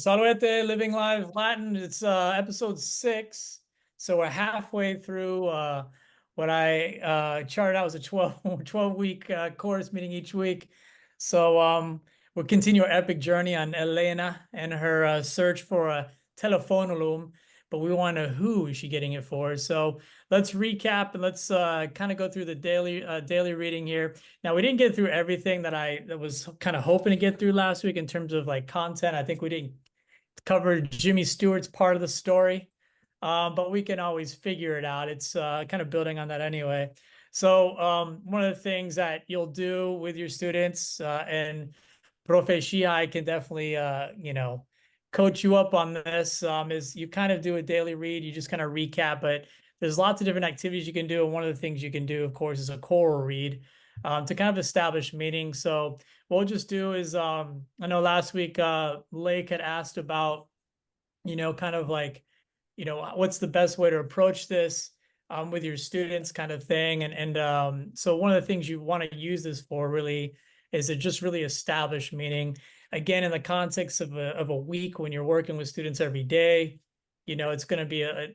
Salvete, Living Live Latin. It's episode 6. So we're halfway through what I charted out as a 12 week course, meeting each week. So we'll continue our epic journey on Helena and her search for a Telephonulum, but we want to know who is she getting it for. So let's recap and let's kind of go through the daily reading here. Now, we didn't get through everything that was kind of hoping to get through last week in terms of like content. I think we didn't cover Jimmy Stewart's part of the story, but we can always figure it out. It's kind of building on that anyway. So one of the things that you'll do with your students and Profe Shihai can definitely, coach you up on this is you kind of do a daily read. You just kind of recap, but there's lots of different activities you can do. And one of the things you can do, of course, is a choral read to kind of establish meaning. So what we'll just do is, I know last week Lake had asked about, kind of like, what's the best way to approach this with your students kind of thing. And so one of the things you want to use this for really is to just really establish meaning. Again, in the context of a week when you're working with students every day, it's going to be a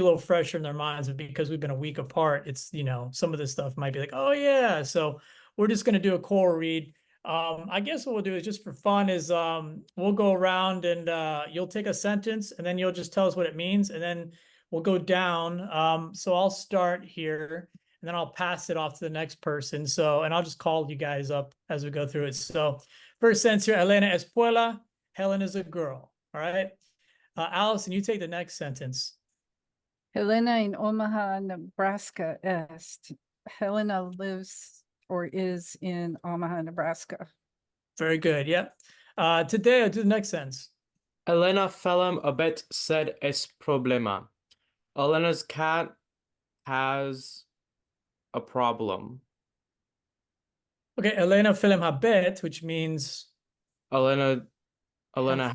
little fresher in their minds, but because we've been a week apart, it's, some of this stuff might be like, oh yeah. So we're just going to do a choral read. I guess what we'll do is just for fun is we'll go around and you'll take a sentence and then you'll just tell us what it means. And then we'll go down. So I'll start here and then I'll pass it off to the next person. So, and I'll just call you guys up as we go through it. So first sentence here, Helena Espuela, Helen is a girl. All right. Allison, you take the next sentence. Helena in Omaha, Nebraska est. Helena lives or is in Omaha, Nebraska. Very good. Yeah. Today I'll do the next sentence. Helena felem abet sed es problema. Elena's cat has a problem. Okay, Helena felem habet, which means Elena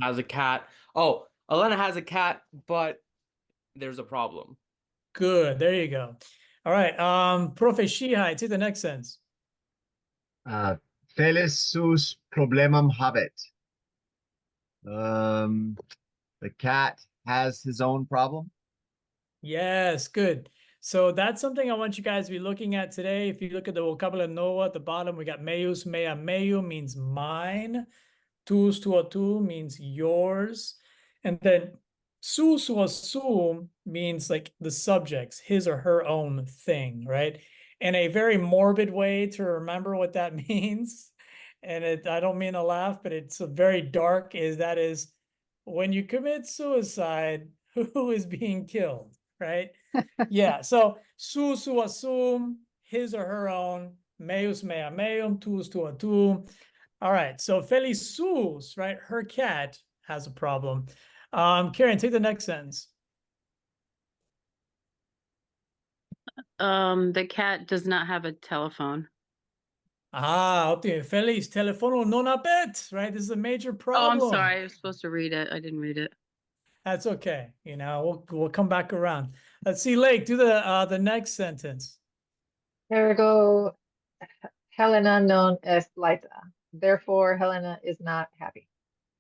has a cat. Oh, Elena has a cat, but there's a problem. Good. There you go. All right. Profe Shihai, take the next sentence. Felis sus problemam habet. The cat has his own problem. Yes, good. So that's something I want you guys to be looking at today. If you look at the vocabulary nova at the bottom, we got meus, mea, meu means mine. Tus, tua, tu means yours. And then su, sua, su means like the subjects, his or her own thing, right? And a very morbid way to remember what that means, and I don't mean to laugh, but it's a very dark, is when you commit suicide, who is being killed, right? Yeah, so su, sua, sum, his or her own, meus, mea, meum, tus, tua, tu. All right, so Feli sus, right? Her cat has a problem. Karen, take the next sentence. The cat does not have a telephone. Okay. Feli's telephonul non habet, right? This is a major problem. Oh, I'm sorry. I was supposed to read it. I didn't read it. That's okay. We'll come back around. Let's see, Lake, do the next sentence. Ergo, Helena non est laeta. Therefore, Helena is not happy.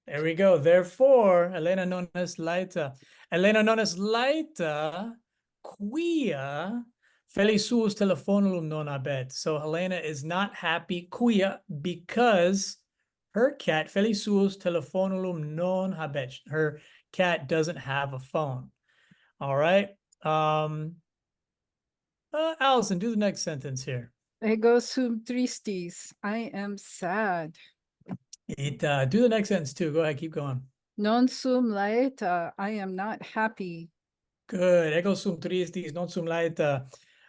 There we go. Therefore, Helena non est laeta. Helena non est laeta, quia felisus telephonulum non habet. So Helena is not happy, quia, because her cat, felisus telephonulum non habet. Her cat doesn't have a phone. All right. Allison, do the next sentence here. Ego sum tristis. I am sad. Do the next sentence too. Go ahead, keep going. Non sum laeta. I am not happy. Good. Ego sum tristis, non sum laeta.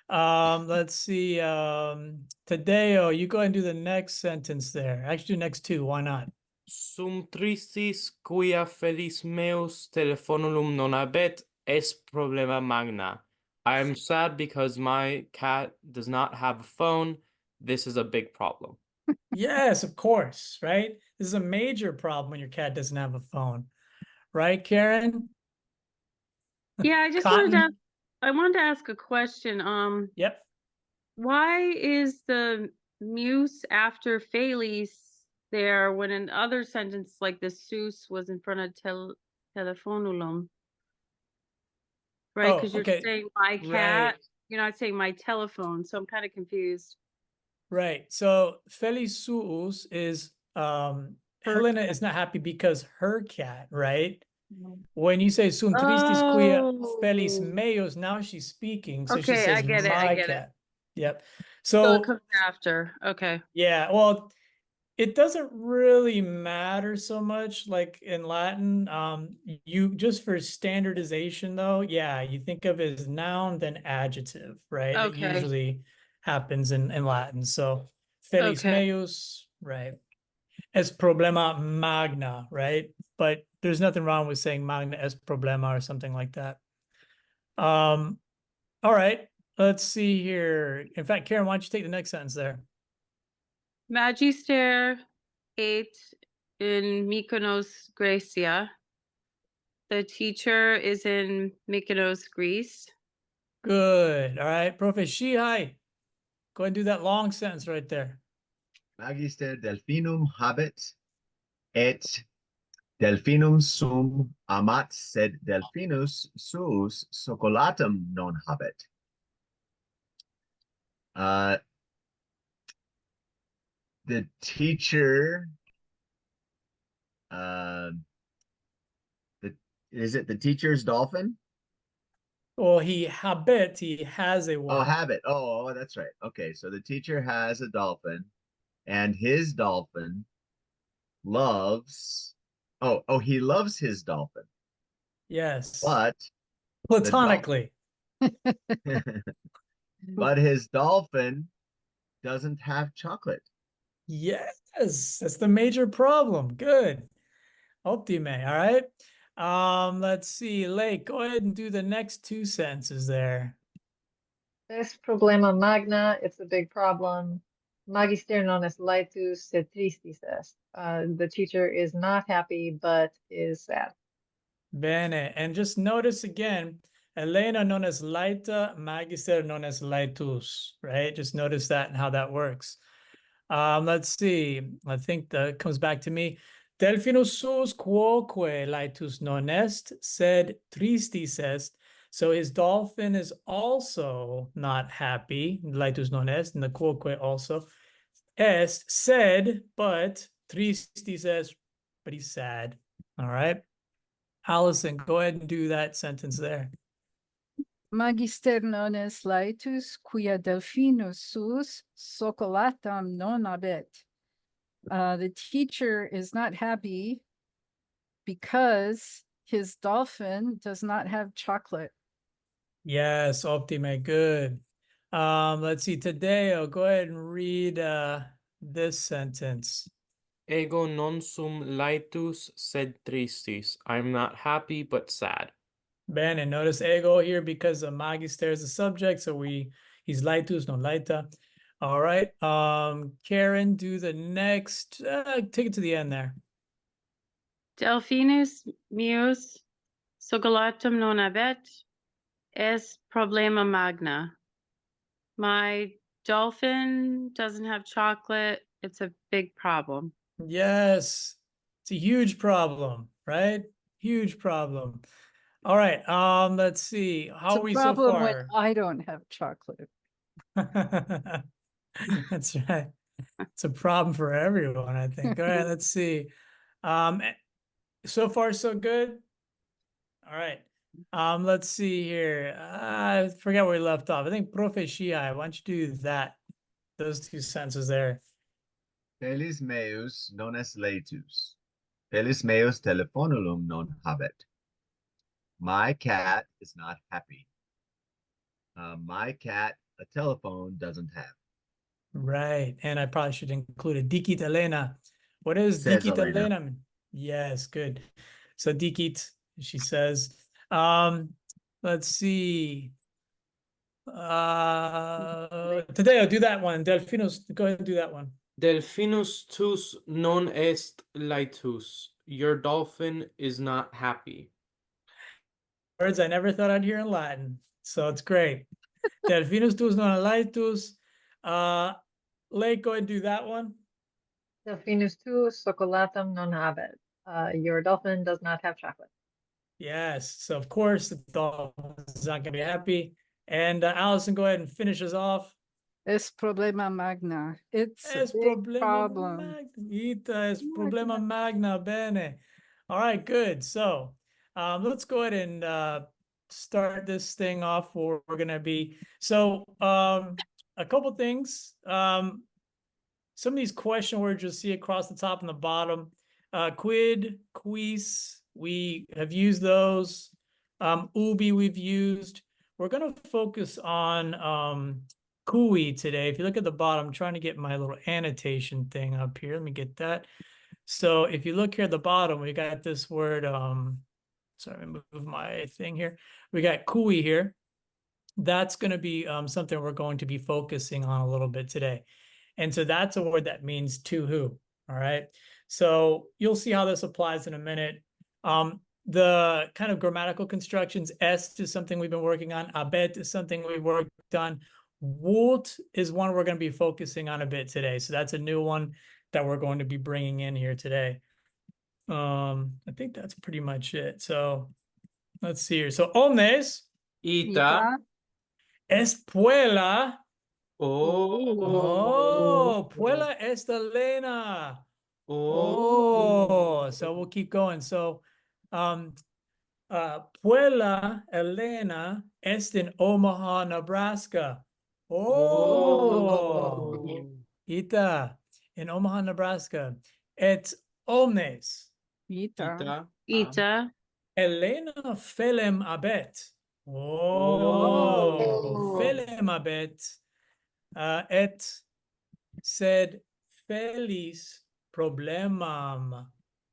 Let's see. Tadeo, you go ahead and do the next sentence there. Actually, do next two. Why not? Sum tristis quia felis meus telephonulum non habet es problema magna. I am sad because my cat does not have a phone. This is a big problem. Yes, of course, right? This is a major problem when your cat doesn't have a phone. Right, Karen? Yeah, I just wanted to ask a question. Yep. Why is the muse after Feli's there when in other sentence like the sus was in front of telephonulum. Right, Oh, because you're okay. saying my cat, Right. you're not saying my telephone, so I'm kind of confused. Right. So Feli suus is Helena is not happy because her cat, right? When you say sunt tristis quia felis Oh. meos, now she's speaking, so she Okay, I says get it, I my get it. cat. Yep. So it So comes after. Okay. yeah, well, it doesn't really matter so much like in Latin. You just for standardization though, yeah, you think of it as noun then adjective, right? It Okay. usually happens in Latin. So felis Okay. meus, right? Es problema magna, right? But there's nothing wrong with saying magna es problema or something like that. All right, let's see here. In fact, Karen, why don't you take the next sentence there? Magister ate in Mykonos, Gracia. The teacher is in Mykonos, Greece. Good. All right, Proficiency. Go ahead and do that long sentence right there. Magister delphinum habet, et delphinum sum amat, sed delphinus suus socolatum non habet. The teacher, is it the teacher's dolphin? Well, he has a Oh, one. habit. Oh, that's right. Okay, so the teacher has a dolphin, and his dolphin loves. He loves his dolphin, Yes. but Platonically. but his dolphin doesn't have chocolate. Yes, that's the major problem. Good. Optime. All right. Let's see. Lake, go ahead and do the next two sentences there. Es problema magna, it's a big problem. Magister non est laetus, sed tristis est. The teacher is not happy, but is sad. Bene. And just notice again, Helena non est laeta, magister non est laetus, right? Just notice that and how that works. Let's see. I think that comes back to me. Delphinus suus quoque laetus non est, sed tristis est. So his dolphin is also not happy. Laetus non est, and the quoque also. Est, sed, but tristis est, but he's sad. All right. Allison, go ahead and do that sentence there. Magister non est laetus, quia delphinus suus socolatam non habet. The teacher is not happy because his dolphin does not have chocolate. Yes, optime, good. Let's see, Tadeo, go ahead and read this sentence. Ego non sum laetus sed tristis. I'm not happy but sad. Ben, and notice ego here because magister is the subject, so he's laetus, non laeta. All right. Karen, do the next. Take it to the end there. Delphinus meus socolatum non habet es problema magna. My dolphin doesn't have chocolate. It's a big problem. Yes, it's a huge problem, right? Huge problem. All right. Let's see. How It's are a we so problem when far? I don't have chocolate. That's right. It's a problem for everyone, I think. All right, let's see. So far so good. All right. Let's see here. I forget where we left off. I think Proficiency. Why don't you do that? Those two sentences there. Felis meus non est laetus. Felis meus telephonulum non habet. My cat is not happy. My cat a telephone doesn't have. Right. And I probably should include a dicit Helena. What is Says dicit Helena. Helena mean? Yes, good. So dicit, she says. Let's see. Today I'll do that one. Delphinus, go ahead and do that one. Delphinus tus non est laetus. Your dolphin is not happy. Words I never thought I'd hear in Latin. So it's great. Delphinus tus non laetus. Lake, go ahead and do that one. Delphinus tu chocolatum non habet. Your dolphin does not have chocolate. Yes. So of course the dolphin's not gonna be happy. And Allison, go ahead and finish us off. Es problema magna. It's a Es big problema problem. magna. Es problema Magna. magna. Bene. All right, good. So let's go ahead and start this thing off where we're gonna be. So a couple things. Some of these question words you'll see across the top and the bottom. Quid, quis, we have used those. Ubi we've used. We're gonna focus on cui today. If you look at the bottom, I'm trying to get my little annotation thing up here. Let me get that. So if you look here at the bottom, we got this word, sorry, move my thing here. We got cui here. That's going to be something we're going to be focusing on a little bit today. And so that's a word that means to who. All right. So you'll see how this applies in a minute. The kind of grammatical constructions, est is something we've been working on. Abet is something we've worked on. Vult is one we're going to be focusing on a bit today. So that's a new one that we're going to be bringing in here today. I think that's pretty much it. So let's see here. So omnes Ita. espuela. Oh. Oh, puela est Helena. Oh, so we'll keep going. So, Puela Helena est in Omaha, Nebraska. Oh, Ita in Omaha, Nebraska. Et omnes Ita. Ita. Helena felem abet. Oh, felem abet. Et sed felis problemam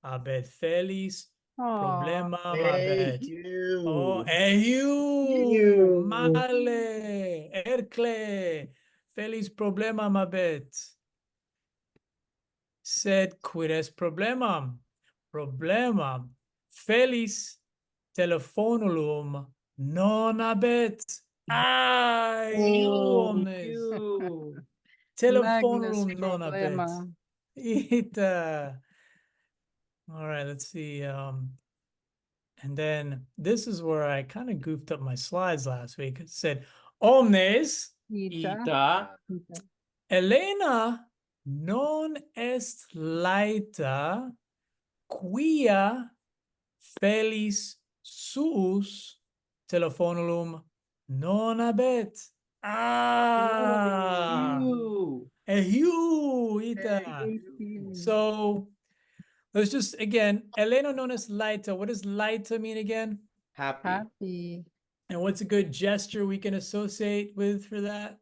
abet. Felis problemam abet. Oh, ehiu, male, ercle, felis problemam abet. Sed quid est problemam? Problemam. Felis telephonulum non abet. Omnes. Magnus Telephonulum non abet. problema. Ita. All right, let's see. And then this is where I kind of goofed up my slides last week. It said, omnes Ita. Helena non est laeta quia felis suus telephonulum non habet. Ehiu, ita. So let's just, again, Helena non est laeta. What does laeta mean again? Happy. Happy. And what's a good gesture we can associate with for that?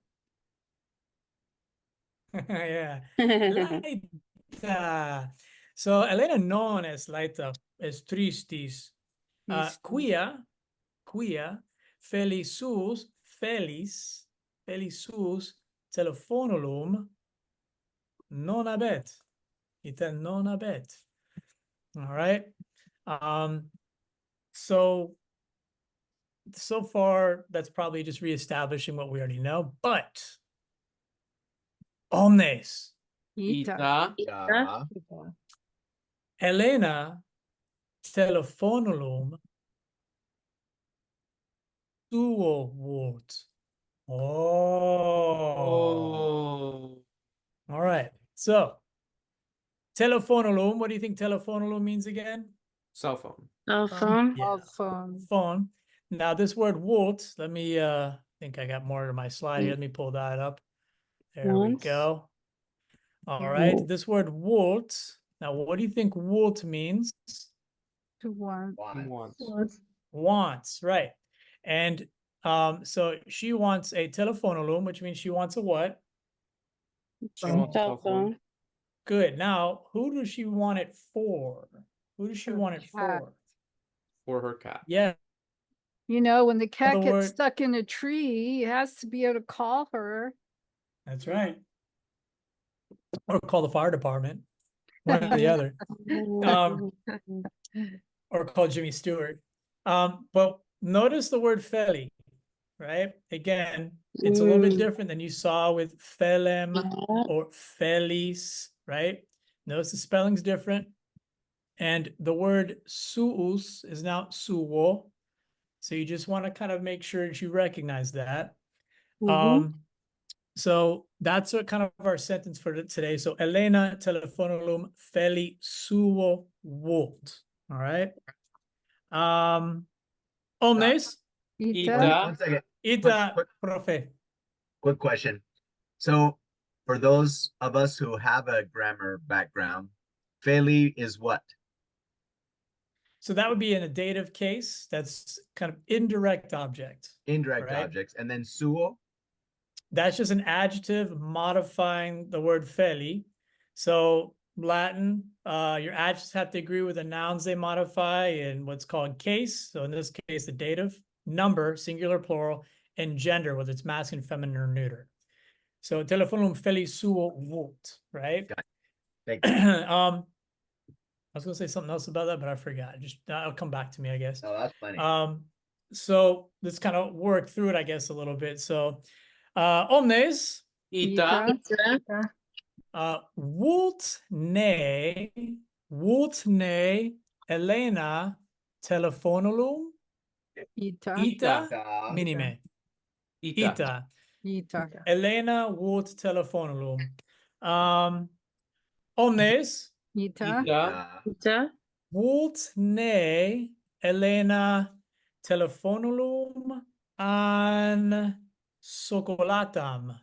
Yeah. Laita. So Helena non es laita, es tristis. Quia felisus telephonulum non habet. Ita non habet. All right. So far, that's probably just reestablishing what we already know, but omnes Ita. Helena telephonulum suo vult. Oh. All right. So telephonulum, what do you think telephonulum means again? Cell phone. Cell phone. Yeah. Phone. Now this word vult, let me think I got more to my slide here. Let me pull that up. There we Once. go. All right. This word vult. Now, what do you think vult means? To one. Wants, right. And so she wants a telephonulum, which means she wants a what? She wants a Cell phone. Good. Now, who does she want it for? Who does she Her want it cat. for? for her cat. Yeah. You know, when the cat Other gets word- stuck in a tree, it has to be able to call her. That's right. Or call the fire department. One or the other. Or call Jimmy Stewart. But notice the word Feli, right? Again, it's a little bit different than you saw with Felem or Felis, right? Notice the spelling's different. And the word suus is now suo. So you just want to kind of make sure that you recognize that. Mhm. So that's what kind of our sentence for today. So Helena telefonulum Feli suo Vult. All right. Omnes Ita. One second. ita quick- profe. Quick question. So for those of us who have a grammar background, Feli is what? So that would be in a dative case. That's kind of indirect object. Indirect Right. objects. And then suo? That's just an adjective modifying the word Feli. So Latin, your adjectives have to agree with the nouns they modify in what's called case. So in this case, the dative, number, singular, plural, and gender, whether it's masculine, feminine, or neuter. So telefonum Feli suo Vult, right? Got it. Thank you. I was gonna say something else about that, but I forgot. Just that'll come back to me, I guess. Oh, that's funny. So let's kind of work through it, I guess, a little bit. So, omnes, Ita. Ita. Vult ne, Helena, telefonulum, Ita. ita, Ta- minime, Ita. ita, Ita. Helena, Vult telefonulum. Omnes, Ita. Ita. ta- Ita. Vult ne, Helena, telefonulum an socolatam.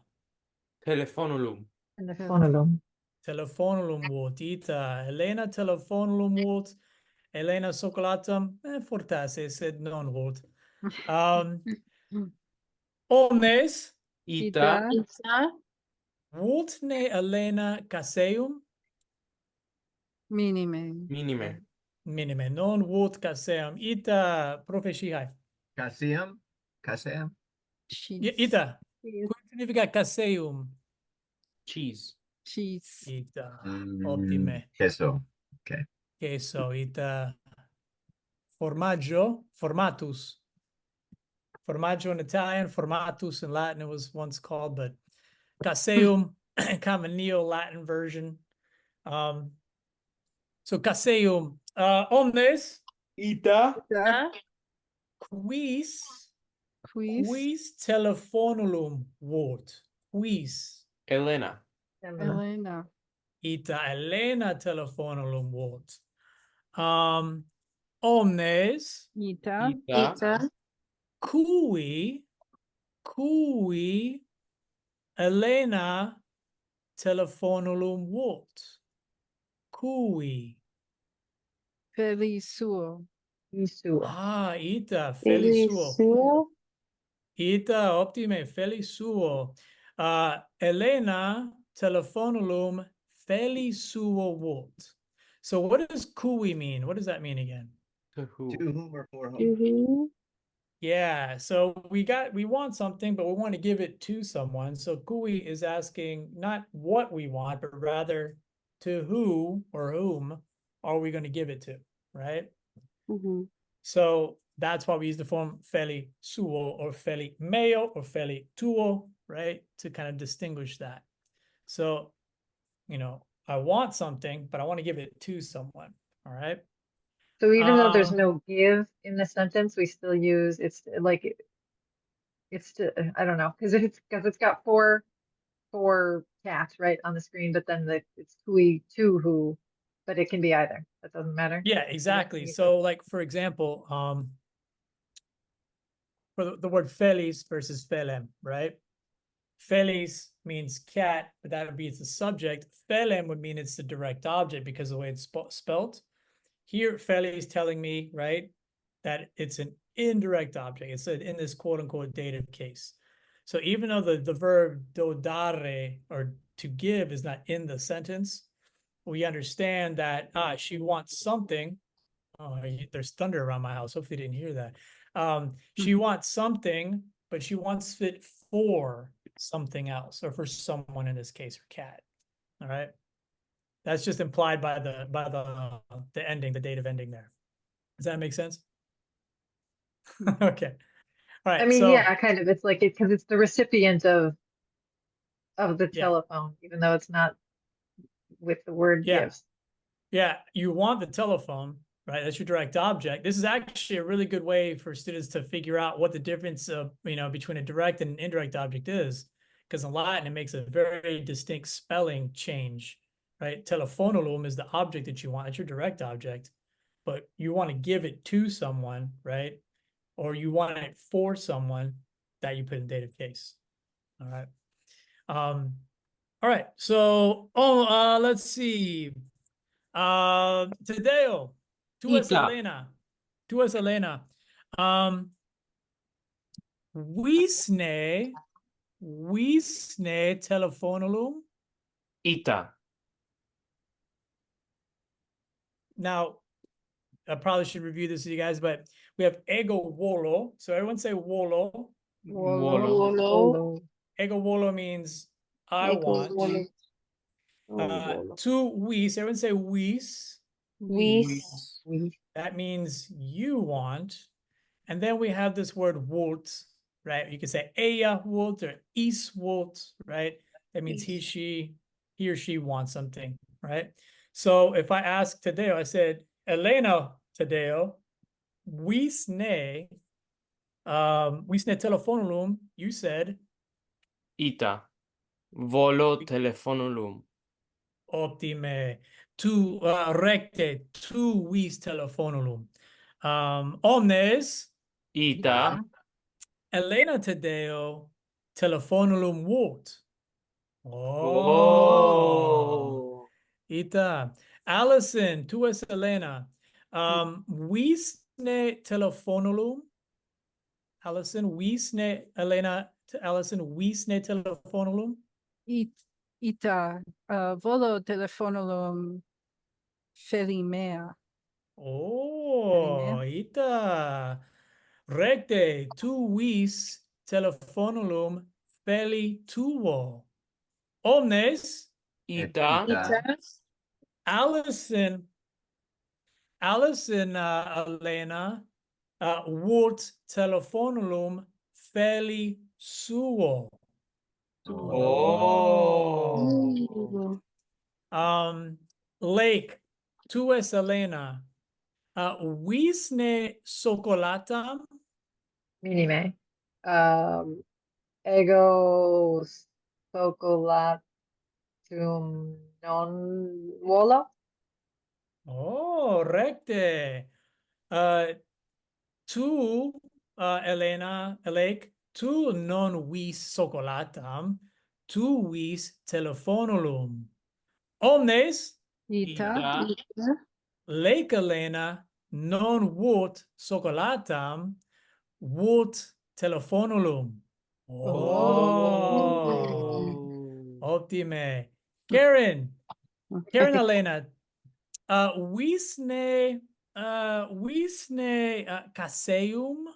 Telephonulum. Telephonulum. Telefonulum vult, ita, Helena telefonulum vult, Helena socolatum, fortasse, sed non vult. Omnes, Ita. Ita. vult ne Helena caseum, Minime. Minime. minime, non vult caseum, ita, profecihai. Caseum? Caseum? Cheese. Ita, quid significa caseum? Cheese. Cheese. Ita, Mm, optime. queso. Okay. Queso, ita, formaggio, formatus. Formaggio in Italian, formatus in Latin it was once called, but caseum, kind of a neo-Latin version. So caseum, omnes, Ita. Ita. quis, Quiz. quis telefonulum vult, quis, Helena. Helena. ita Helena telefonulum vult. Omnes, Ita. Ita. Ita. cui Helena telefonulum vult. Cui. Feli suo. Isuo. Ita, felisuo. Felisuo. Ita, optime, felisuo. Helena telefonulum felisuo vult. So what does cui mean? What does that mean again? To who? To whom or for whom? Mhm. Yeah, so we want something, but we want to give it to someone. So cui is asking not what we want, but rather to who or whom are we going to give it to, right? Mhm. So that's why we use the form Feli suo or Feli meo or Feli tuo, right? To kind of distinguish that. So, I want something, but I want to give it to someone. All right. So even though there's Um, no give in the sentence, we still use it's I don't know, because it's got four cats right on the screen, but then it's cui to who, but it can be either. That doesn't matter. yeah, exactly. So like, for example, for the word felis versus felem, right? Felis means cat, but that would be the subject. Felem would mean it's the direct object because of the way it's spelled. Here, Feli is telling me, right, that it's an indirect object. It's in this quote unquote dative case. So even though the verb dodare or to give is not in the sentence, we understand that she wants something. Oh, there's thunder around my house. Hopefully you didn't hear that. She wants something, but she wants it for something else or for someone, in this case, her cat. All right. That's just implied by the ending, the dative ending there. Does that make sense? Okay. All right. I mean, So yeah, kind of. It's like because it's the recipient of the Yeah. telephone, even though it's not with the word Yeah. gives. Yeah, you want the telephone, right? That's your direct object. This is actually a really good way for students to figure out what the difference of, between a direct and an indirect object is. Because in Latin, it makes a very distinct spelling change, right? Telephonulum is the object that you want. It's your direct object, but you want to give it to someone, right? Or you want it for someone that you put in dative case. All right. All right. So, let's see. Tadeo, tu es Ita. Helena. Tu es Helena. Wisne telephonulum. Ita. Now, I probably should review this with you guys, but we have ego volo. So everyone say volo. Volo. Ego volo means I want. Tu vis, everyone say vis. Vis. That means you want. And then we have this word Vult, right? You can say ella Vult or is Vult, right? That means he or she wants something, right? So if I ask Tadeo, I said, Helena Tadeo, wisne telephonulum, you said, Ita. Volo telefonulum. optime, tu recte, tu vis telephonulum. Omnes, Ita. Helena Tadeo, telephonulum Vult. Oh. Ita. Allison, tu es Helena. Wisne telephonulum. Allison, wisne Helena. Allison, wisne telephonulum. Ita, volo telefonulum felimea. Oh, ita. Recte, tu vis telephonulum feli tuo. Omnes, Ita. Allison, Helena, vult telephonulum feli suo. Oh. Lake, tu es Helena, wisne socolatam. Minime. Ego socolatum non volo. Oh, recte. Tu, Helena, Lake, tu non vis socolatam, tu vis telephonulum. Omnes, Ita, Lake Helena, non vult socolatam, vult telephonulum. Oh, optime. Karen Helena, wisne caseum.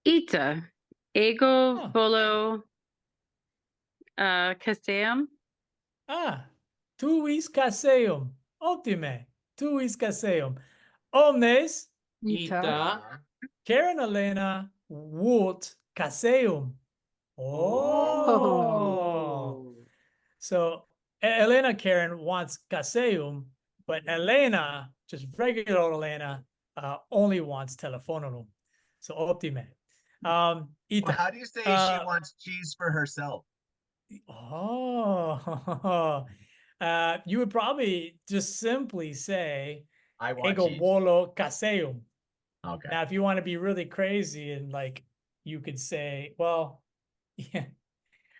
Ita. Ego Oh. volo caseum. Tu vis caseum. Optime. Tu vis caseum. Omnes, Ita, Karen Helena, vult caseum. Oh. So Elena Karen wants caseum, but Elena, just regular old Elena, only wants telephonulum. So optime. Well, Ita. how do you say she wants cheese for herself? Oh, you would probably just simply say I want ego cheese. volo caseum. Okay. Now, if you want to be really crazy and you could say, well, yeah,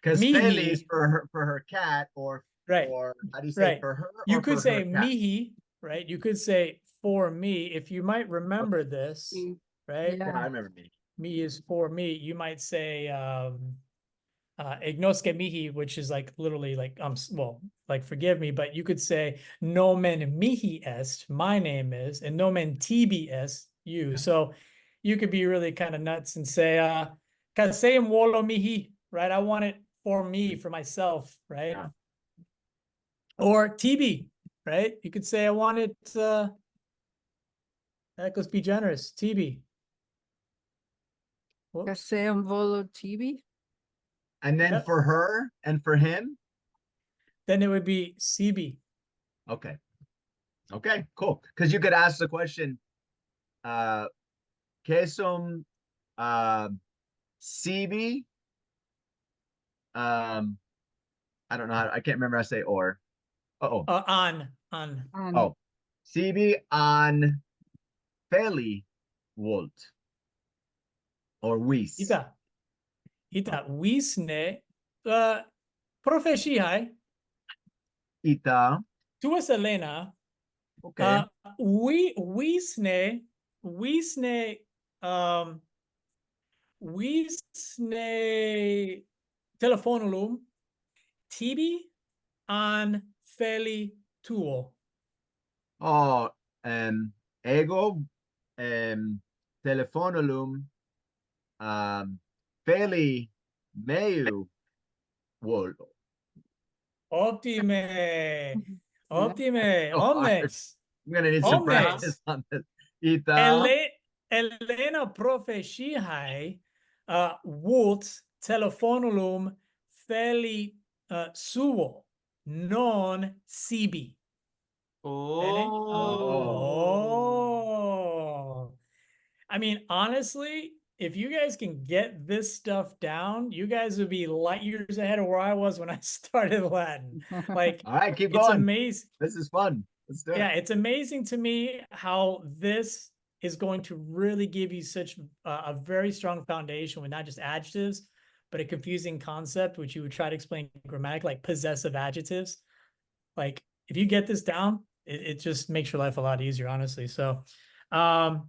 Because Feli is mihi, for her cat, or right, how do you say right. for her? You or could for say her cat? mihi, right? You could say for me. If you might remember this, right? Yeah, Yeah. I remember me. Me is for me. You might say ignosce mihi, which is literally well, forgive me, but you could say nomen mihi est, my name is, and nomen tibi est, you. Yeah. So you could be really kind of nuts and say caseum volo mihi, right? I want it for me, for myself, right? Yeah. Or tibi, right? You could say I want it let's be generous, tibi. Whoops. caseum volo tibi. And then Yep. for her and for him? Then it would be sibi. Okay. Okay, cool. Because you could ask the question, ¿qué son sibi? I don't know I can't remember how to say or. Uh-oh. On. Oh. Sibi an Feli Vult. Or Wis. Ita. Wisne. Profesihai. Ita. Tu es Helena. Okay. Wisne. Telephonulum. Tibi an Feli tuo. Oh, ego telefonulum Feli meu Vult. Optime. So hard. Omnes. I'm gonna need some Omnes. practice on this. Ita. Helena profesihai vult telephonulum Feli suo non sibi. Bene? Oh. I mean, honestly, if you guys can get this stuff down, you guys would be light years ahead of where I was when I started Latin. Like, All right, keep it's going. amazing. This is fun. Let's do it. Yeah, it's amazing to me how this is going to really give you such a very strong foundation with not just adjectives, but a confusing concept, which you would try to explain grammatically, like possessive adjectives. Like, if you get this down, it just makes your life a lot easier, honestly. So, okay.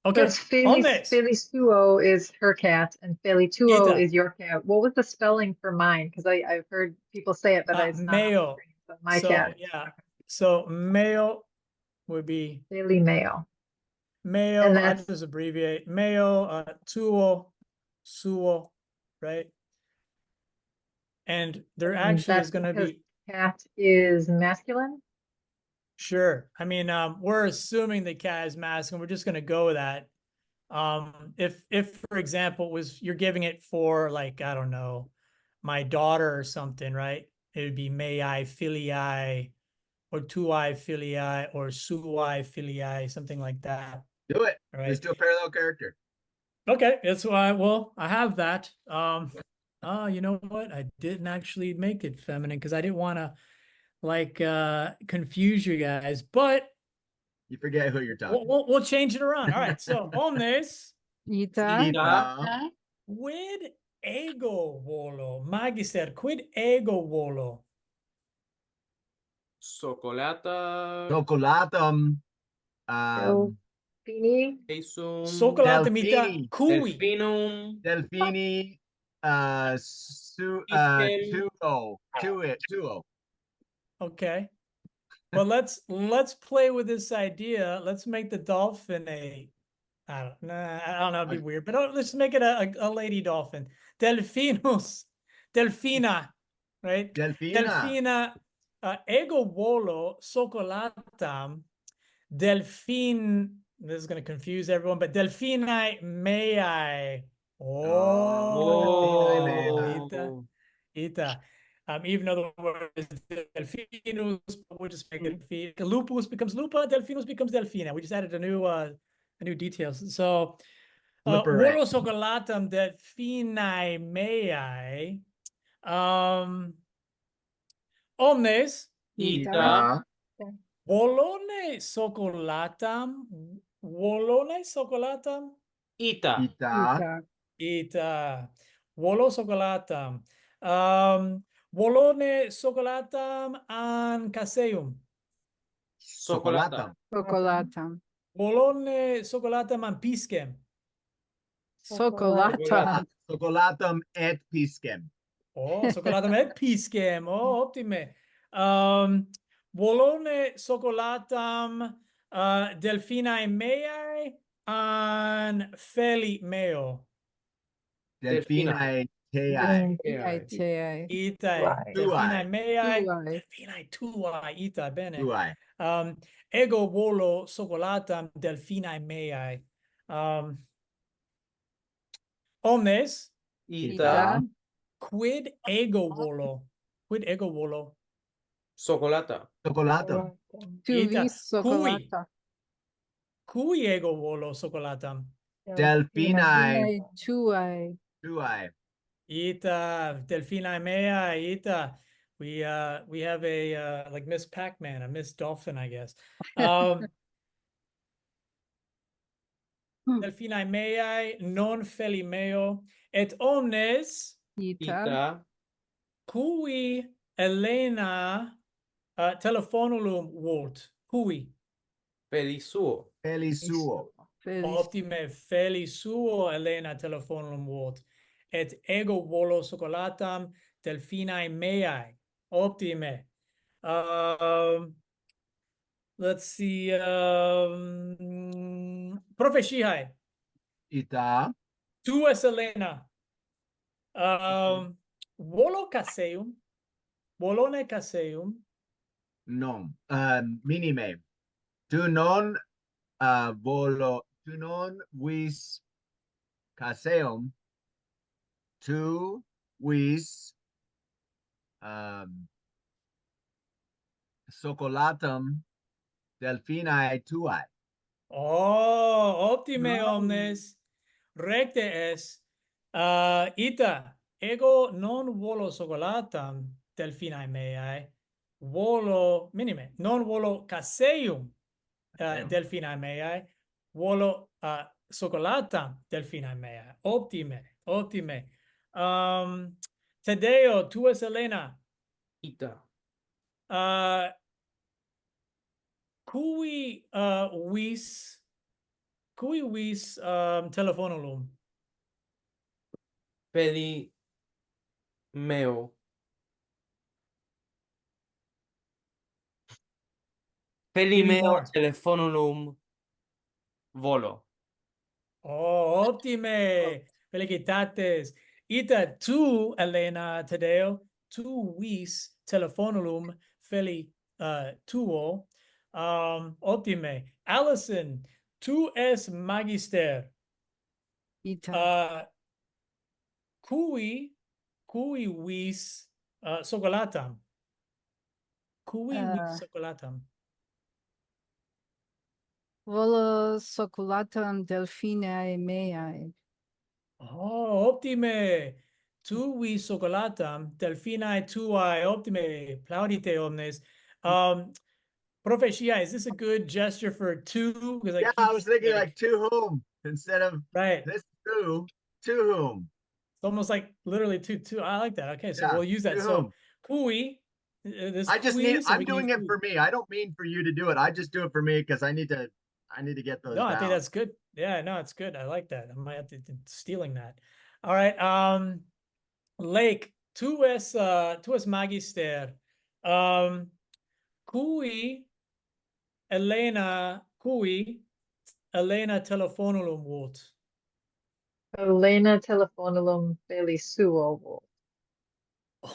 That's Feli Suo is her cat, and Feli Tuo Ita. is your cat. What was the spelling for mine? Because I've heard people say it, but it's not on the Meo. screen, so my So, cat. yeah. So, meo would be Feli Meo. meo. And I'll that's just abbreviate meo, tuo, suo, right? And there actually that's is going to because be. cat is masculine. Sure. I mean, we're assuming the cat is masculine. We're just going to go with that. If for example, you're giving it for, like, I don't know, my daughter or something, right? It would be mei filii, or tuai filii, or suai filii, something like that. Do it. Right. Let's do a parallel character. Okay, that's why. Well, I have that. You know what? I didn't actually make it feminine because I didn't want to confuse you guys, but You forget who you're talking. we'll change it around. All right. So omnes Ita. Ita. quid ego volo. Magister, quid ego volo. Socolata. Chocolatum. Delphini. Esum. Socolatamita Delphini. cui. Delphinum. Delphini. Piscem. Tuo. Okay. Well, let's play with this idea. Let's make the dolphin I don't know, it'd be weird, but let's make it a lady dolphin. Delphinus, Delphina, right? Delphina. Delphina, ego volo socolatam, delphin. This is going to confuse everyone, but delphinae mei. Delphinae mei. Oh. Ita. Even though the word is delphinus, we'll just make it lupus becomes lupa, delphinus becomes delphina. We just added a new details. So Flipperette. volo socolatam delphinae mei. Omnes Ita. volone socolatam. Volone socolatam. Ita. Ita. Ita. Volo socolatam. Volone socolatam an caseum. Chocolatum. Chocolatam. Volone socolatam an piscem. Chocolatam. Chocolatum et piscem. Oh, socolatam et piscem. Oh, optime. Volone socolatam delphinae mei an Feli meo. Delphinae tei. Ita. Itae. Delphinae mei. Tuae. Delphinae tuae. Ita, bene. Tuae. Ego volo socolatam delphinae mei. Omnes Ita. Quid ego volo? Quid ego volo? Socolata. Chocolato. Tu Ita, vis cui? chocolata. Cui ego volo socolatam? Delphinae Delphinae tuae. tuae. Ita, delphinae mea, ita. We have a like Miss Pac-Man, a Miss Dolphin, I guess. Hmm. Delphinae meae non feli meo et omnes Ita. Ita. cui Helena telephonulum vult. Cui Feli suo. Feli suo. Felis. optime feli suo Helena telephonulum vult. Et ego volo socolatam delphinae meae. Optime. Let's see. Proficiency. Ita. Tu es Helena. Volo caseum. Volone caseum. Non. Minime. Tu non vis caseum. Tu vis socolatum delphinae tuae. Oh, optime omnes. Recte es. Ita, ego non volo socolatam delphinae meae. Volo minime. Non volo caseum delphinae meae. Volo socolatam delphinae meae. Optime, optime. Tadeo, tu es Helena. Ita. Cui vis telephonulum? Feli meo. Feli Give me meo more. telefonulum volo. Oh, optime. Felicitates. Ita tu, Elena, Tadeo, tu vis telephonulum feli tuo. Optime. Allison, tu es magister. Ita. Cui vis socolatam? Cui vis Uh, socolatam? Volo socolatam delphinae meae. Oh, optime. Tu vis socolatam delphinae tuae. Optime. Plaudite omnes. Proficiency, is this a good gesture for two? Because Yeah, I was thinking like to whom instead of right. this to whom. It's almost like literally two. I like that. Okay, so Yeah, we'll use that. to So whom. cui, this I just qui, need, so we I'm can use doing it cui. for me. I don't mean for you to do it. I just do it for me because I need to get those No, down. I think that's good. Yeah, no, it's good. I like that. I might have to stealing that. All right. Lake, tu es magister. Cui Helena telephonulum vult. Helena telephonulum feli suo vult.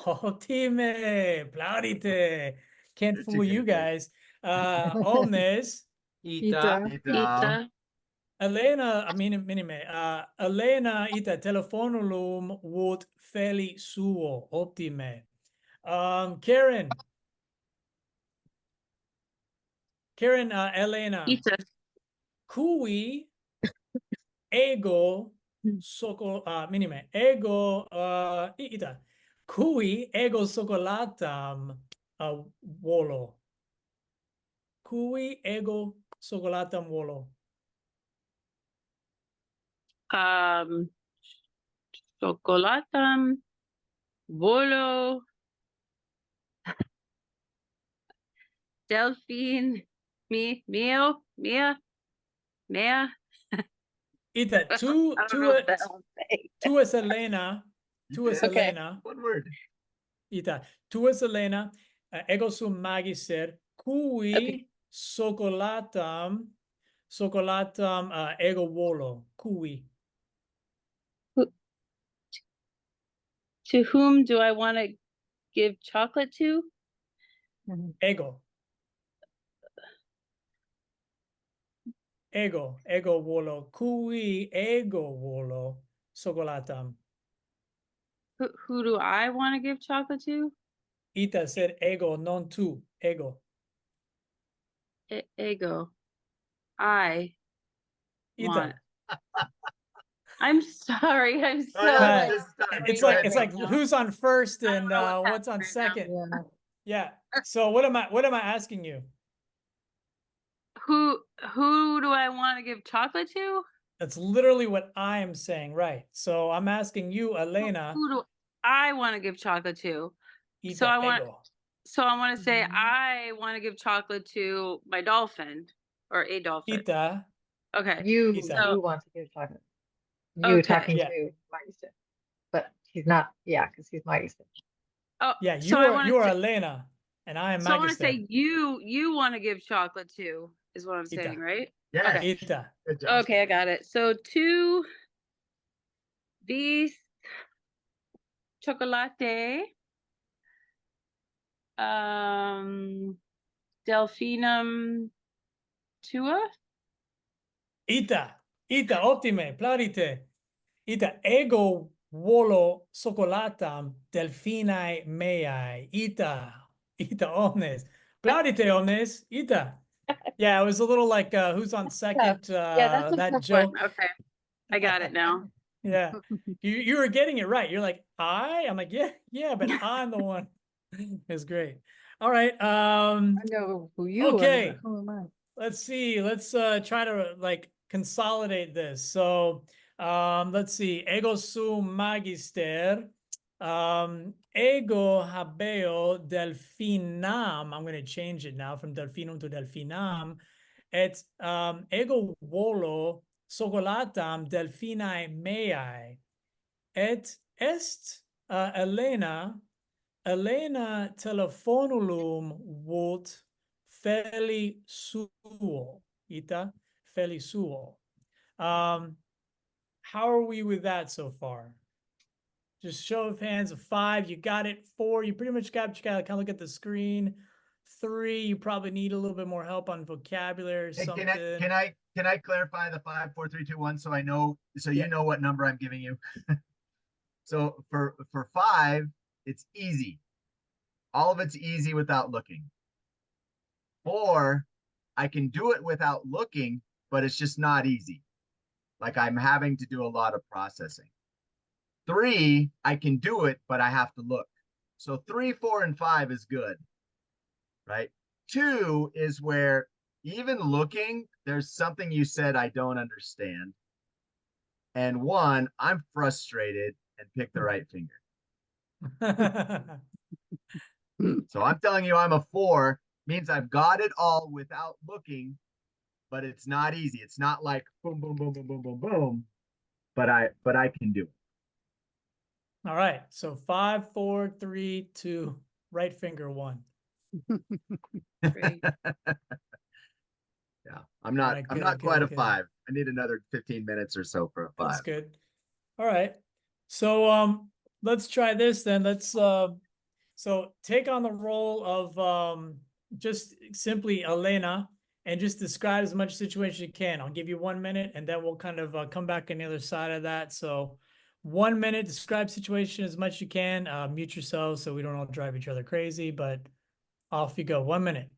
Optime, plaudite. Can't You're too fool you good, Dave. guys. Omnes, Ita. Ita. Ita. Helena, I mean, minime, Helena ita telephonulum vult feli suo. Optime. Karen, Helena, Ita. cui ego minime, ego ita, cui ego socolatam volo. Cui ego socolatam volo. Chocolatam. Volo. Delphine. Mea. Ita, I don't know what that one say. tu es Helena, You tu es did. Okay. Helena, One word. ita, tu es Helena, ego sum magister, cui Okay. socolatam ego volo, cui. To whom do I want to give chocolate to? Ego volo, cui ego volo socolatam. Who do I want to give chocolate to? Ita said ego, non tu. Ego. Ego. I want. Ita. I'm sorry. I'm so no, Right. this time, It's go like ahead, it's Mo. like who's on first I don't and know what's what's on happening right second. Yeah. Yeah. So what am I asking you? Who do I want to give chocolate to? That's literally what I am saying, right? So I'm asking you, Who Elena. do I want to give chocolate to? Ita So I want ego. so I want to say Mhm. I want to give chocolate to my dolphin or a dolphin. Ita. Okay. You Ita. want to give chocolate. You Okay. talking Yeah. to Magister. But he's not, yeah, because he's Magister. Oh, Yeah, so I want you to are say, Elena, and I am so I want to Magister. say you want to give chocolate to is what I'm Ita. saying, right? Yes. Okay. Ita. Good job. Okay, I got it. So to bis chocolate delphinum tua. Ita. Ita. Optime. Plaudite. Ita. Ego volo socolatam delphinae meae. Ita. Ita omnes. Plaudite omnes. Ita. Yeah, it was a little like who's on second, Yeah, that's a that tough joke. one. Okay, I got it now. Yeah. You were getting it right. You're like, I'm like, yeah, but I'm the one. It's great. All right. I know who you are. Okay. But who am I? Let's see. Let's try to like consolidate this. So let's see. Ego sum magister. Ego habeo delphinam. I'm going to change it now from delphinum to delphinam. Et ego volo socolatam delphinae meae. Et est Helena telephonulum vult Feli suo. Ita Feli suo. How are we with that so far? Just show of hands of 5. You got it. 4. You pretty much got. You got to kind of look at the screen. 3. You probably need a little bit more help on vocabulary or Hey, something. can I clarify the 5, 4, 3, 2, 1 so I know Yeah. you know what number I'm giving you? So for 5, it's easy. All of it's easy without looking. 4, I can do it without looking, but it's just not easy. Like I'm having to do a lot of processing. 3, I can do it, but I have to look. So 3, 4, and 5 is good, right? 2 is where even looking, there's something you said I don't understand. And 1, I'm frustrated and pick the right finger. So I'm telling you, I'm a 4, means I've got it all without looking, but it's not easy. It's not like boom, boom, boom, boom, boom, boom, boom, but I can do it. All right. So 5, 4, 3, 2, right finger 1. Great. Yeah, I'm not right, I'm good, not quite good, a good. 5. I need another 15 minutes or so for a 5. That's good. All right. So let's try this then. Let's so take on the role of just simply Elena and just describe as much situation as you can. I'll give you 1 minute and then we'll kind of come back on the other side of that. So 1 minute, describe situation as much as you can. Mute yourselves so we don't all drive each other crazy, but off you go. 1 minute.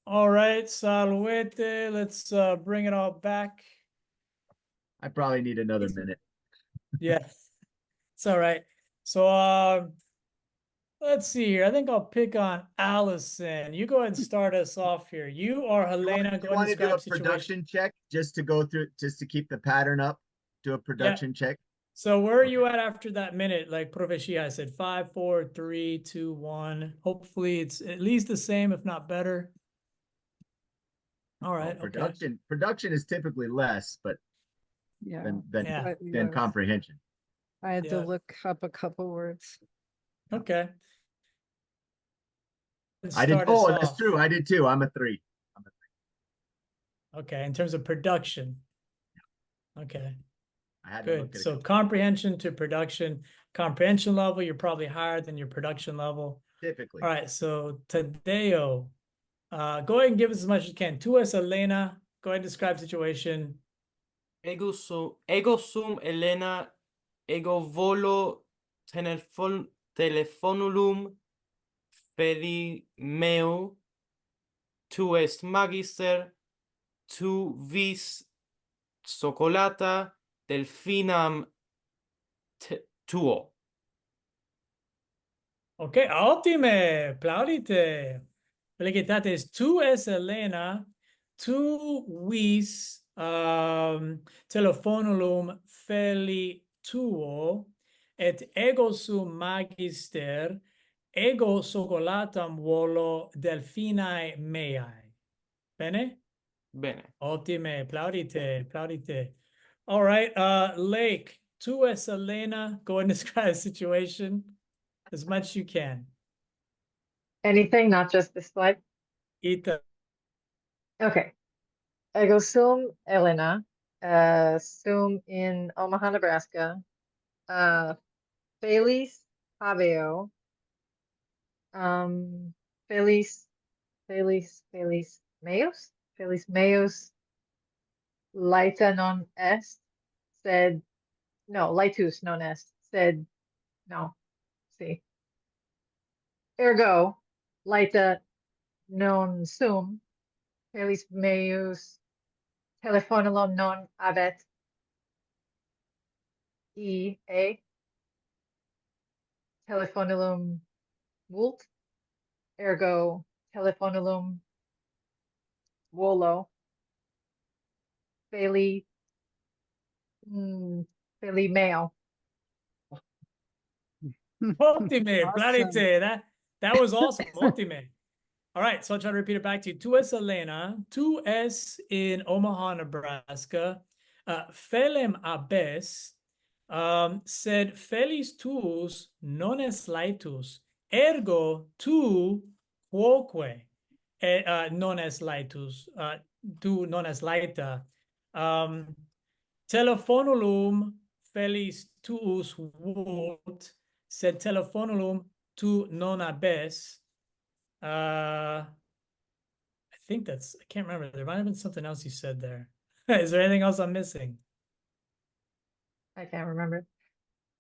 All right, salvete. Let's bring it all back. I probably need another minute. Yeah, it's all right. So, let's see here. I think I'll pick on Allison. You go ahead and start us off here. You or Helena, Do go you ahead and want to do a describe situation. production check just to go through, just to keep the pattern up? Do a production check. So where are Okay. you at after that minute? Like Proficiency, I said 5, 4, 3, 2, 1. Hopefully it's at least the same, if not better. All Well, right, okay. production is typically less, but Yeah. Yeah. Slightly than less. comprehension. I had to Yeah. look up a couple words. Okay. I did. Start us Oh, that's off. true. I did too. I'm a 3. Okay, in terms of production. Okay, I had to look good. at it. So comprehension to production. Comprehension level, you're probably higher than your production level. Typically. All right, so Tadeo, go ahead and give us as much as you can. Tu es Elena. Go ahead and describe situation. Ego sum Helena, ego volo telephonulum Feli meo, tu est magister, tu vis socolata delphinam tuo. Ok, ottime, plaudite. Felicitates. Tu es Elena, tu vis telephonulum feli tuo, et ego sum magister, ego socolatam volo delphinae meae. Bene? Bene. Ottime, plaudite, plaudite. All right, Lake, tu es Elena, go and describe the situation as much as you can. Anything, not just this slide? Ita. Okay. Ego sum Helena, sum in Omaha, Nebraska. Feliz habeo. Feliz meos. Feliz meos. Laeta non est. Sed, no, laetus non est. Sed, no. See. Ergo, laeta non sum. Feliz meus telephonulum non habet. Telephonulum vult. Ergo, telephonulum volo. Feli, feli meo. Ottime, Awesome. plaudite. That was awesome. Ottime. All right, so I'll try to repeat it back to you. Tu es Elena, tu es in Omaha, Nebraska. Felem abes, sed felis tuus non es laetus, ergo tu quoque non es laetus, tu non es laeta. Telephonulum felis tuus vult, sed telephonulum tu non abes. I think that's, I can't remember. There might have been something else you said there. Is there anything else I'm missing? I can't remember.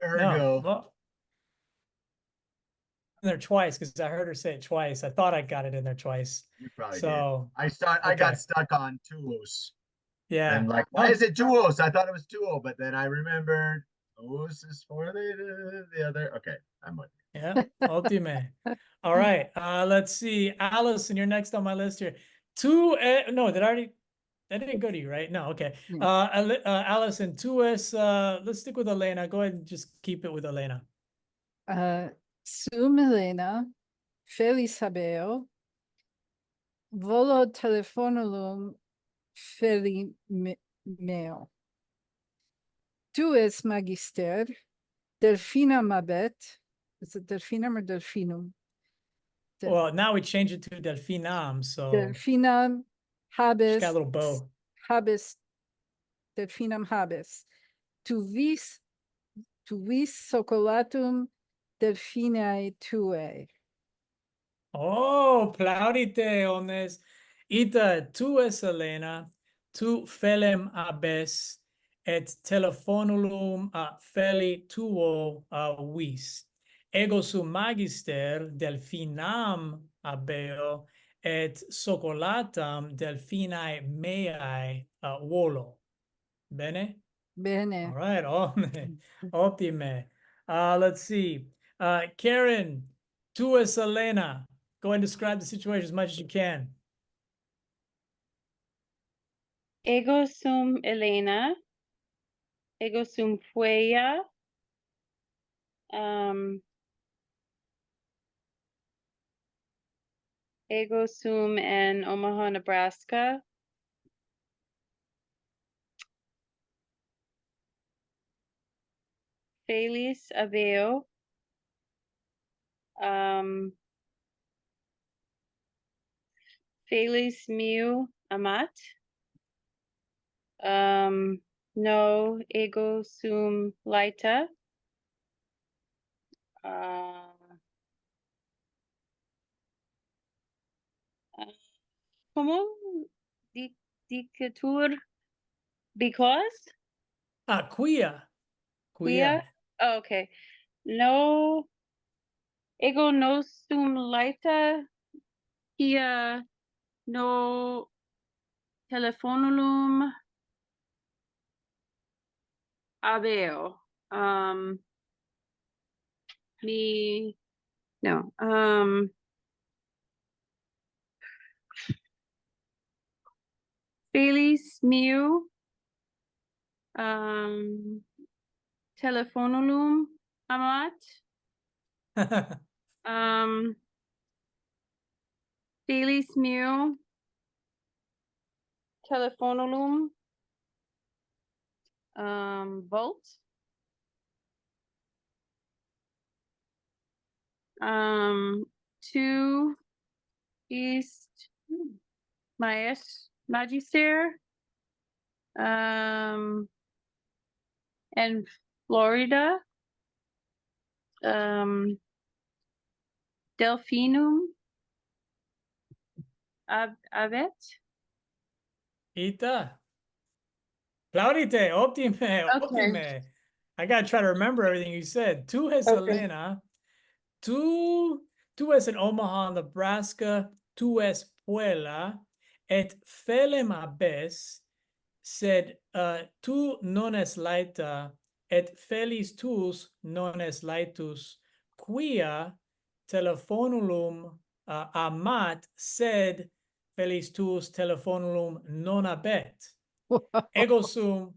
Ergo. Well, in there twice because I heard her say it twice. I thought I got it in there twice. You probably So did. I got okay. stuck on tuos. Yeah. And like, why is it tuos? I thought it was tuo, but then I remembered tuos is for the other. Okay, I'm with you. Yeah. Ultime. All right. Let's see. Allison, you're next on my list here. No, that didn't go to you, right? No, okay. Yeah. Allison, tu es, let's stick with Elena. Go ahead and just keep it with Elena. Sum Helena, Feliz habeo, volo telephonulum Feli meo. Tu es magister, delphinam habet. Is it delphinum or delphinum? Well, now we change it to Delphinam, so Delphinam she got habes, a little bow. habes, delphinam habes. Tu vis socolatum delphinae tuae. Oh, plaudite omnes. Ita, tu es Elena, tu felem abes, et telephonulum feli tuo vis. Ego sum magister delphinam abeo, et socolatam delphinae meae volo. Bene? Bene. All right, ottime. Let's see. Karen, tu es Helena. Go and describe the situation as much as you can. Ego sum Helena. Ego sum Fueya. Ego sum in Omaha, Nebraska. Feliz Aveo. Feliz meu amat. No ego sum laita. ¿Cómo? Dictatur because? Quia. Quia? Oh, okay. No ego no sum laita. Quia no telephonulum aveo. Feliz meu telephonulum amat. Feliz meu telephonulum Vult. Two East Magister and Florida Delphinum Avet. Ita. Plaudite, optime. I gotta try to remember everything you said. Tu es Okay. Helena. Tu es in Omaha, Nebraska. Tu es Puela. Et felem abes. Sed tu non es laeta. Et felis tus non es laetus. Quia telephonulum amat. Sed felis tus telephonulum non habet. Ego sum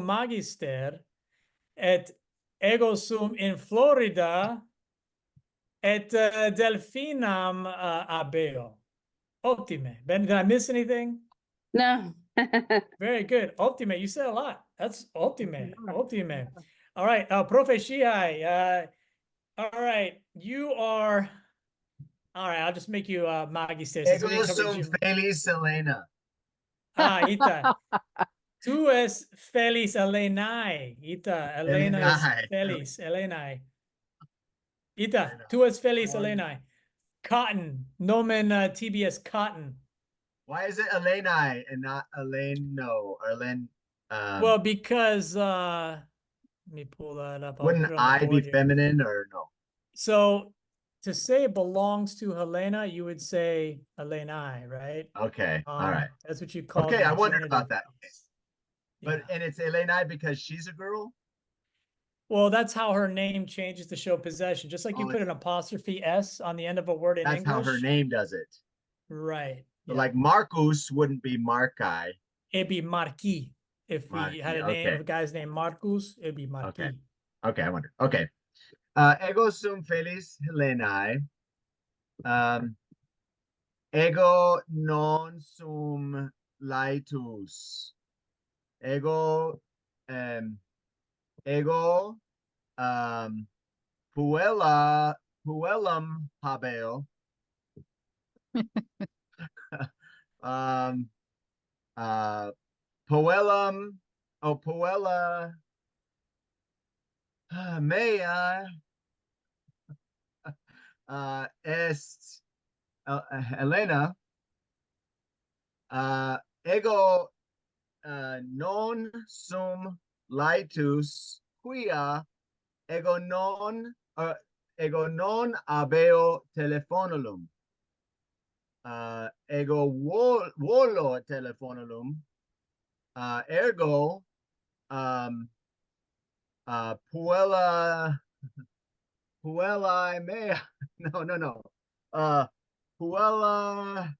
magister, et ego sum in Florida, et delphinam abeo. Optime. Ben, did I miss anything? No. Very good. Optime. You said a lot. That's optime. Optime. All right. Profe Shihai. All right. You are. All right. I'll just make you magister. Since we Ego didn't cover sum gym. Feliz Helena. Ita. Tu es Feliz Elenae. Ita. Elena is Elenae. Feliz. Elenae. Ita. Tu es Feliz Elenae. Cotton. Nomen TBS Cotton. Why is it Elenae and not Eleno or Elen? Well, because let me pull that up. I'll Wouldn't put it on the I be board here. feminine or no? So to say it belongs to Helena, you would say Elenae, right? Okay, all right. That's what you call Okay, the I wondered about genitive. that. Okay. But Yeah. and it's Elenae because she's a girl? Well, that's how her name changes to show possession. Just like you Oh, put an apostrophe S on the end of a word in That's English. how her name does it. Right. But Yeah. like Marcus wouldn't be Marci. It'd be Marquis. If we Marquis, had a name, okay. of a guy's name Marcus, it'd be Marquis. Okay, I wonder. Okay. Ego sum Feliz Helenae. Ego non sum laetus. Ego puellam habeo. Puella mea est Helena. Ego non sum laetus quia ego non habeo telephonulum. Ego volo telephonulum. Ergo Puella mea. No. Puella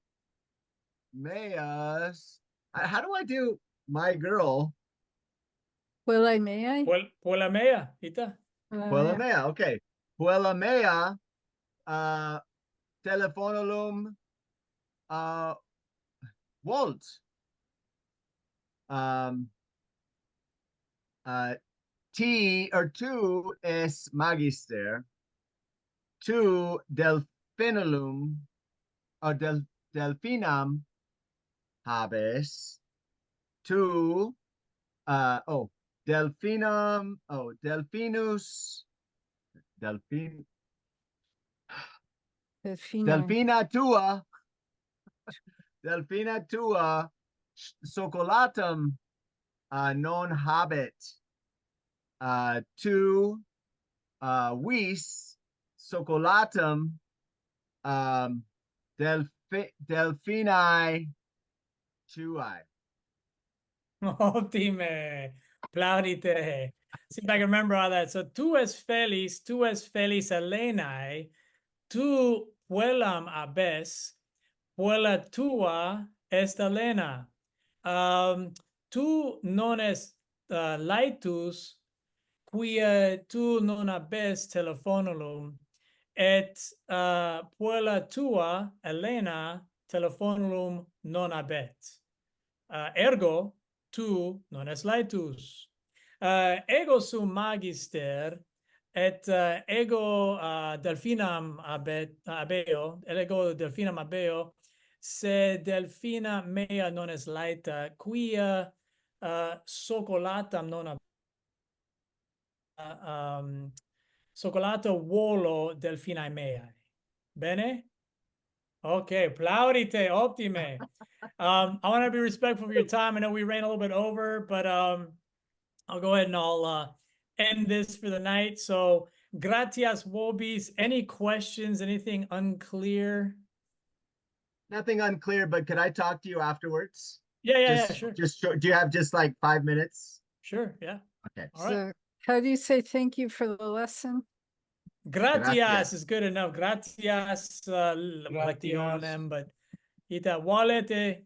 meas. How do I do my girl? Will I, may I? Puela mea, ita. Puella mea. Okay. Puella mea. Telephonulum. Vult. T or two es magister. Two delphinulum or delphinam habes. Two delphinum delphinus delphina tua socolatum non habet. Two vis socolatum delphini tuae. Optime. Plaudite. See if I can remember all that. So tu es felis Helenae, tu puellam abes, puella tua est Helena. Tu non es laetus, quia tu non abes telephonulum, et puella tua Helena telephonulum non habet. Ergo tu non es laetus. Ego sum magister et ego delphinam abeo, ego delphinam abeo, se delphina mea non es laeta, quia socolatam non socolato volo delphinae meae. Bene? Okay, plaudite, optime. I want to be respectful of your time. I know we ran a little bit over, but I'll go ahead and I'll end this for the night. So, gratias vobis. Any questions? Anything unclear? Nothing unclear, but could I talk to you afterwards? Yeah, sure. Do you have just like 5 minutes? Sure, yeah. Okay. All right. So how do you say thank you for the lesson? Gratias Gracias. is good enough. Gratias, lectionem, but ita walete